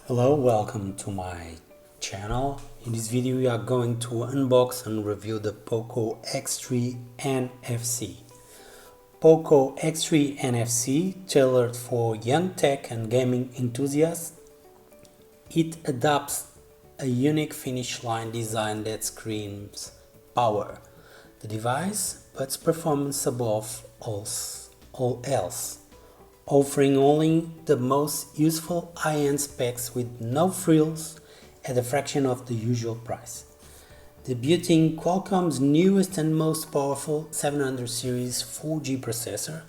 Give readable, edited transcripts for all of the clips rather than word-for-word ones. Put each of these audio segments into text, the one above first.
Hello, welcome to my channel. In this video we are going to unbox and review the Poco X3 Nfc. Poco X3 Nfc, tailored for young tech and gaming enthusiasts. It adopts a unique finish line design that screams power. The device puts performance above all else, offering only the most useful high-end specs with no frills at a fraction of the usual price. Debuting Qualcomm's newest and most powerful 700 series 4G processor,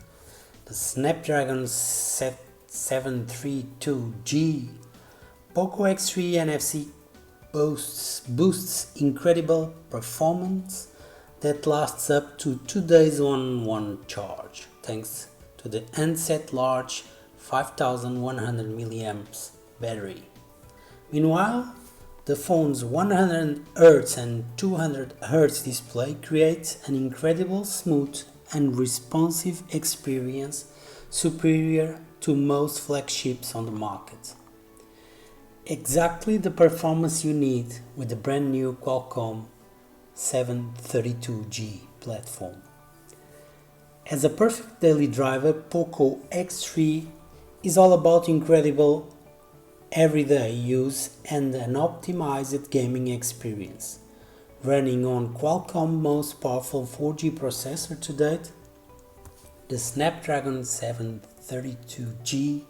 the Snapdragon 732G, Poco X3 Nfc boasts incredible performance that lasts up to 2 days on one charge, thanks to the handset large 5100 mAh battery. Meanwhile, the phone's 100Hz and 200Hz display creates an incredible smooth and responsive experience superior to most flagships on the market. Exactly the performance you need with the brand new Qualcomm 732G platform. As a perfect daily driver, Poco X3 is all about incredible everyday use and an optimized gaming experience. Running on Qualcomm's most powerful 4G processor to date, the Snapdragon 732G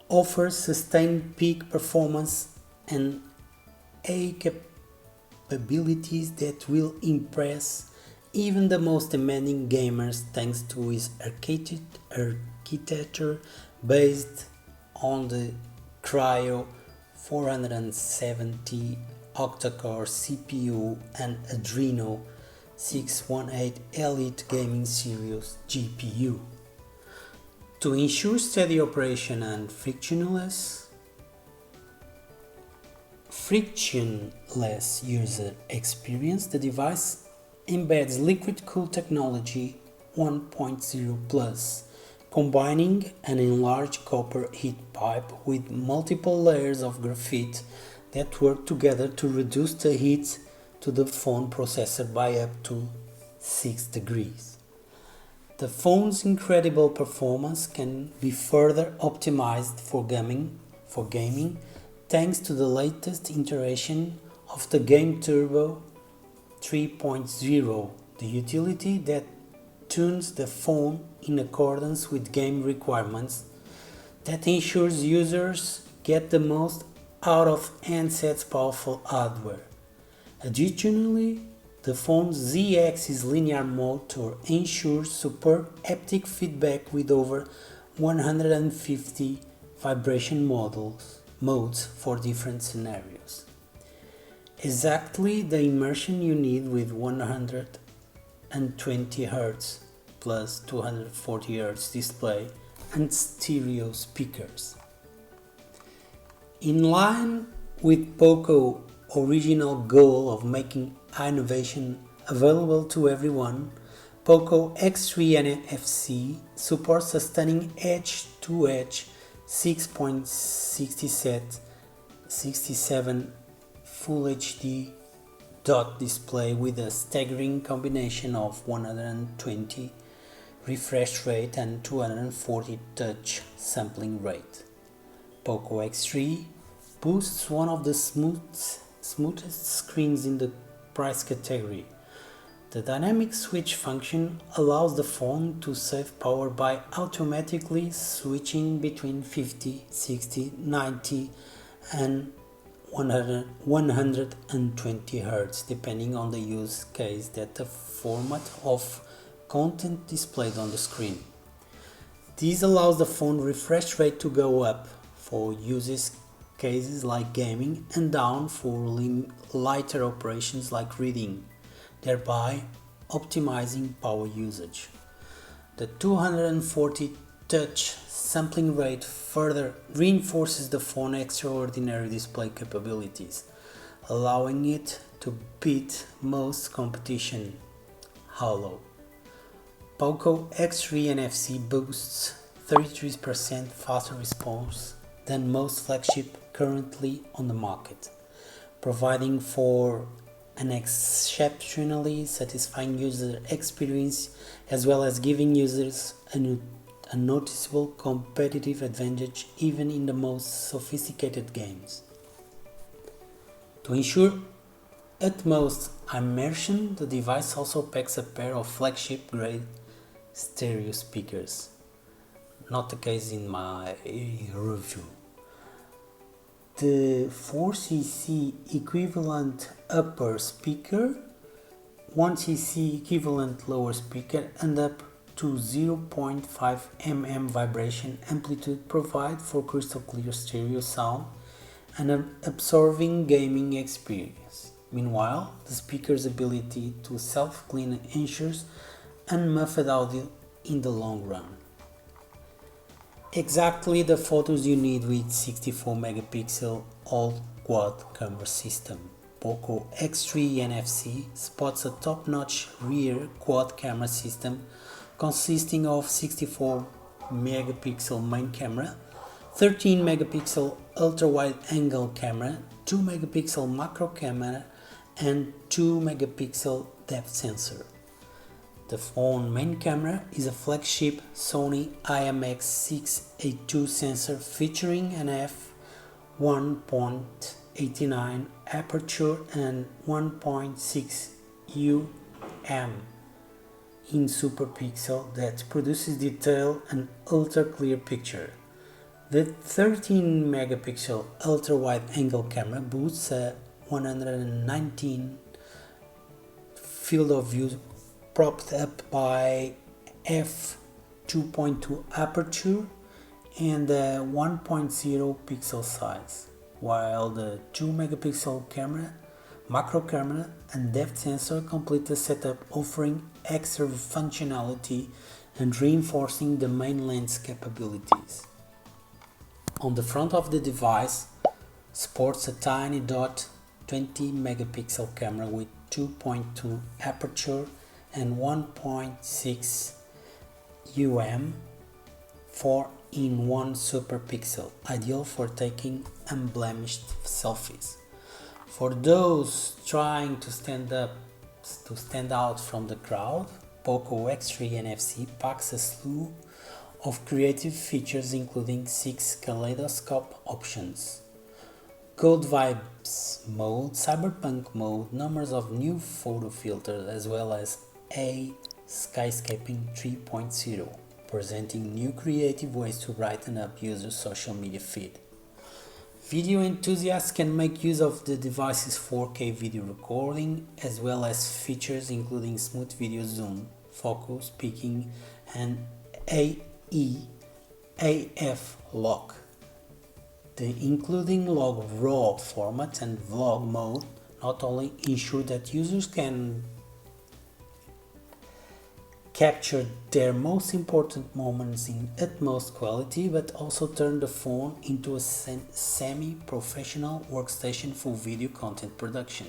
offers sustained peak performance and capabilities that will impress even the most demanding gamers thanks to his architecture based on the Kryo 470 Octa-core CPU and Adreno 618 Elite Gaming Series GPU. To ensure steady operation and frictionless user experience, the device embeds liquid cool technology 1.0 plus, combining an enlarged copper heat pipe with multiple layers of graphite that work together to reduce the heat to the phone processor by up to 6 degrees. The phone's incredible performance can be further optimized for gaming thanks to the latest iteration of the Game Turbo 3.0, the utility that tunes the phone in accordance with game requirements that ensures users get the most out of handset's powerful hardware. Additionally, the phone's Z-axis linear motor ensures superb haptic feedback with over 150 vibration modes for different scenarios. Exactly the immersion you need with 120 Hz plus 240 Hz display and stereo speakers. In line with Poco's original goal of making innovation available to everyone, Poco X3 Nfc supports a stunning edge-to-edge 6.67 Full HD dot display with a staggering combination of 120 refresh rate and 240 touch sampling rate. Poco X3 boasts one of the smoothest screens in the price category. The dynamic switch function allows the phone to save power by automatically switching between 50, 60, 90 and 120 Hz depending on the use case that the format of content displayed on the screen. This allows the phone refresh rate to go up for use cases like gaming and down for lighter operations like reading, thereby optimizing power usage. The 240 touch sampling rate further reinforces the phone's extraordinary display capabilities, allowing it to beat most competition. Hollow. Poco X3 Nfc boasts 33% faster response than most flagships currently on the market, providing for an exceptionally satisfying user experience as well as giving users a noticeable competitive advantage even in the most sophisticated games. To ensure utmost immersion, the device also packs a pair of flagship-grade stereo speakers. Not the case in my review. The 4cc equivalent upper speaker, 1cc equivalent lower speaker, and up to 0.5 mm vibration amplitude provide for crystal clear stereo sound and an absorbing gaming experience. Meanwhile, the speaker's ability to self-clean ensures unmuffled audio in the long run. Exactly the photos you need with 64 megapixel all-quad camera system. Poco X3 Nfc spots a top-notch rear quad camera system consisting of 64 megapixel main camera, 13 megapixel ultra-wide angle camera, 2 megapixel macro camera, and 2 megapixel depth sensor. The phone main camera is a flagship Sony IMX682 sensor featuring an f1.89 aperture and 1.6 UM in superpixel that produces detailed and ultra clear picture. The 13 megapixel ultra wide angle camera boasts a 119 field of view propped up by f2.2 aperture and a 1.0 pixel size, while the 2 megapixel camera, macro camera and depth sensor complete the setup, offering extra functionality and reinforcing the main lens capabilities. On the front of the device sports a tiny dot 20 megapixel camera with 2.2 aperture and 1.6 UM 4-in-1 super pixel, ideal for taking unblemished selfies. For those trying to stand out from the crowd, Poco X3 Nfc packs a slew of creative features including 6 kaleidoscope options, Gold Vibes mode, Cyberpunk mode, numbers of new photo filters, as well as a Skyscaping 3.0, presenting new creative ways to brighten up users' social media feed. Video enthusiasts can make use of the device's 4K video recording, as well as features including smooth video zoom, focus, peaking, and AF lock. The including log raw format and vlog mode not only ensure that users can capture their most important moments in utmost quality, but also turn the phone into a semi-professional workstation for video content production.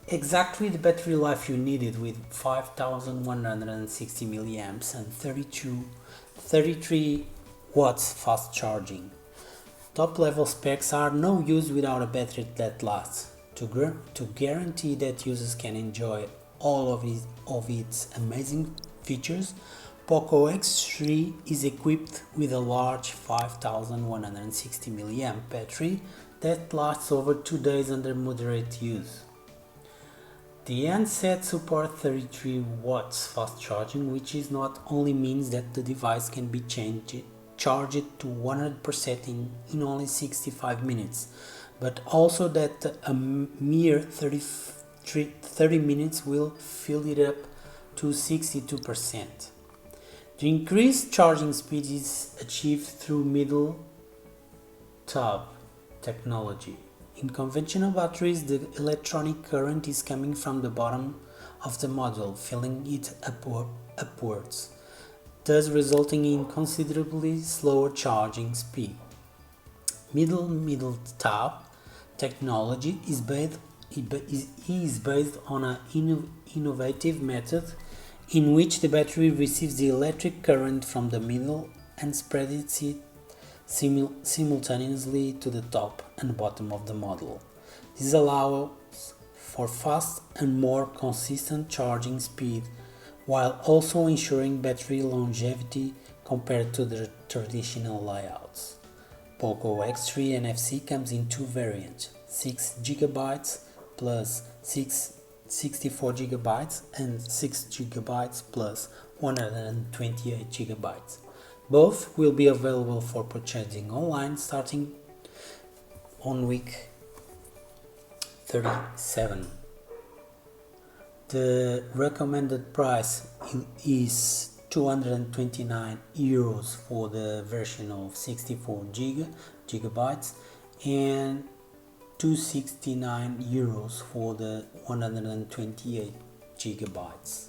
Exactly the battery life you needed with 5160 milliamps and 33 watts fast charging. Top level specs are no use without a battery that lasts. To guarantee that users can enjoy all of its amazing features, Poco X3 is equipped with a large 5160 mAh battery that lasts over 2 days under moderate use. The handset supports 33 watts fast charging, which is not only means that the device can be charged to 100% in only 65 minutes, but also that a mere 30 minutes will fill it up to 62%. The increased charging speed is achieved through middle tub technology. In conventional batteries, the electronic current is coming from the bottom of the module, filling it upwards, thus resulting in considerably slower charging speed. Middle tub technology is based on an innovative method in which the battery receives the electric current from the middle and spreads it simultaneously to the top and bottom of the model. This allows for fast and more consistent charging speed, while also ensuring battery longevity compared to the traditional layouts. Poco X3 Nfc comes in two variants, 6GB plus 64GB and 6GB plus 128GB. Both will be available for purchasing online starting on week 37. The recommended price is €229 for the version of 64GB and €269 for the 128GB.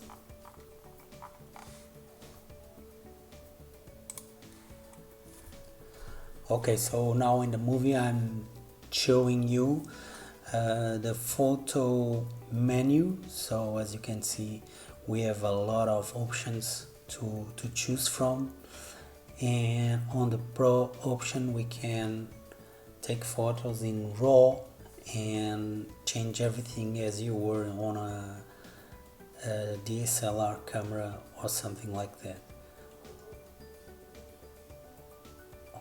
Okay, so now in the movie I'm showing you the photo menu. So as you can see, we have a lot of options to choose from, and on the Pro option we can take photos in RAW and change everything as you were on a DSLR camera or something like that.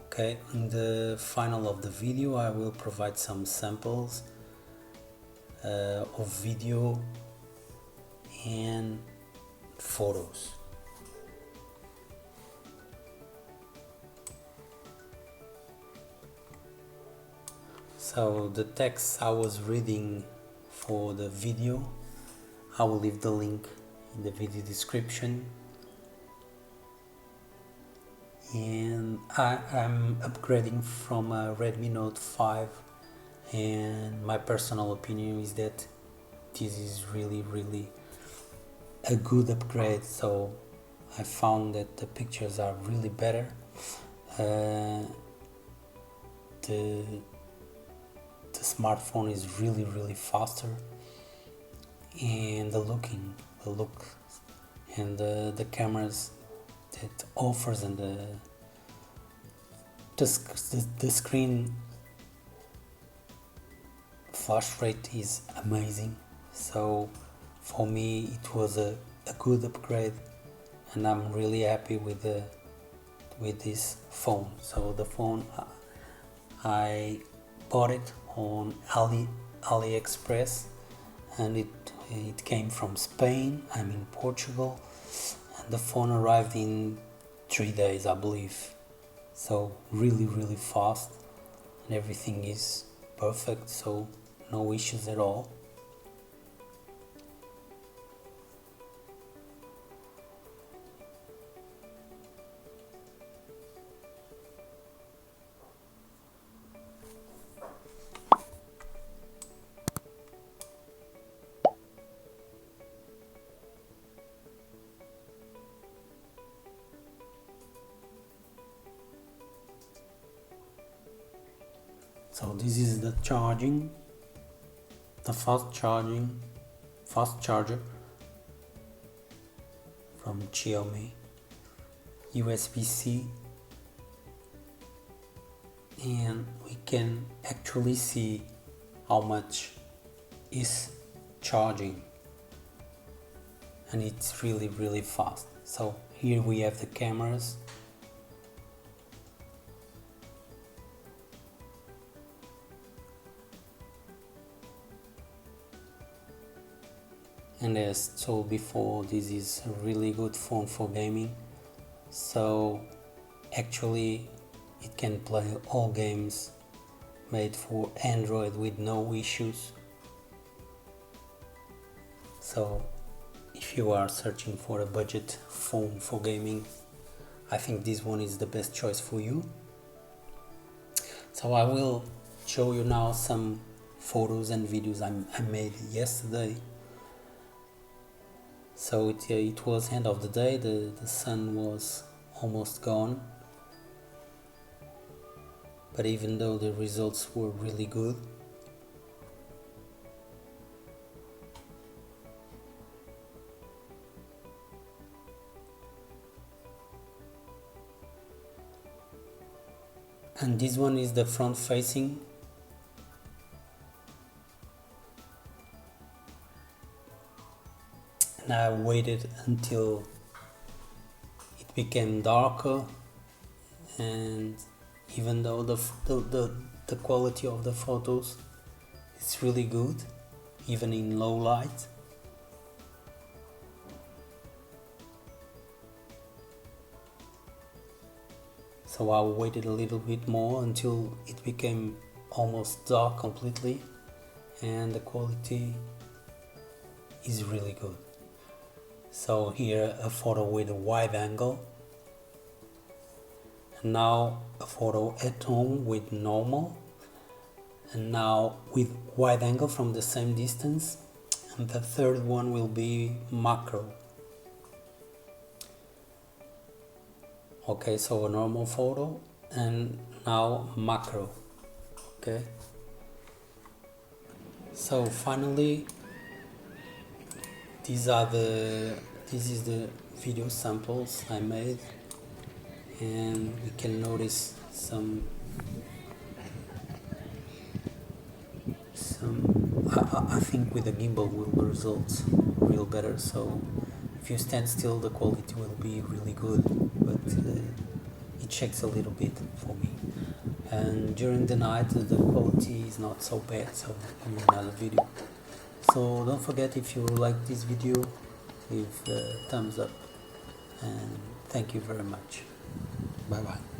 Okay, in the final of the video I will provide some samples of video and photos. So the text I was reading for the video, I will leave the link in the video description. And I'm upgrading from a Redmi Note 5, and my personal opinion is that this is really a good upgrade. So I found that the pictures are really better. The smartphone is really faster, and the look and the cameras that offers and the screen flash rate is amazing. So for me it was a good upgrade, and I'm really happy with this phone. So the phone, I bought it on AliExpress, and it came from Spain. I'm in Portugal, and the phone arrived in 3 days, I believe. So really fast, and everything is perfect, so no issues at all. So this is the fast charger from Xiaomi, USB-C, and we can actually see how much is charging, and it's really fast. So here we have the cameras. And as told before, this is a really good phone for gaming. So actually it can play all games made for Android with no issues. So if you are searching for a budget phone for gaming, I think this one is the best choice for you. So I will show you now some photos and videos I made yesterday. So it was end of the day, the sun was almost gone, but even though the results were really good, and this one is the front facing. And I waited until it became darker, and even though the quality of the photos is really good even in low light, so I waited a little bit more until it became almost dark completely, and the quality is really good. So here a photo with a wide angle, and now a photo at home with normal, and now with wide angle from the same distance, and the third one will be macro. Okay, so a normal photo and now macro. Okay, so finally this is the video samples I made, and we can notice some I think with the gimbal will result real better. So if you stand still the quality will be really good, but it shakes a little bit for me, and during the night the quality is not so bad, so in another video. So don't forget, if you like this video, give a thumbs up, and thank you very much. Bye bye.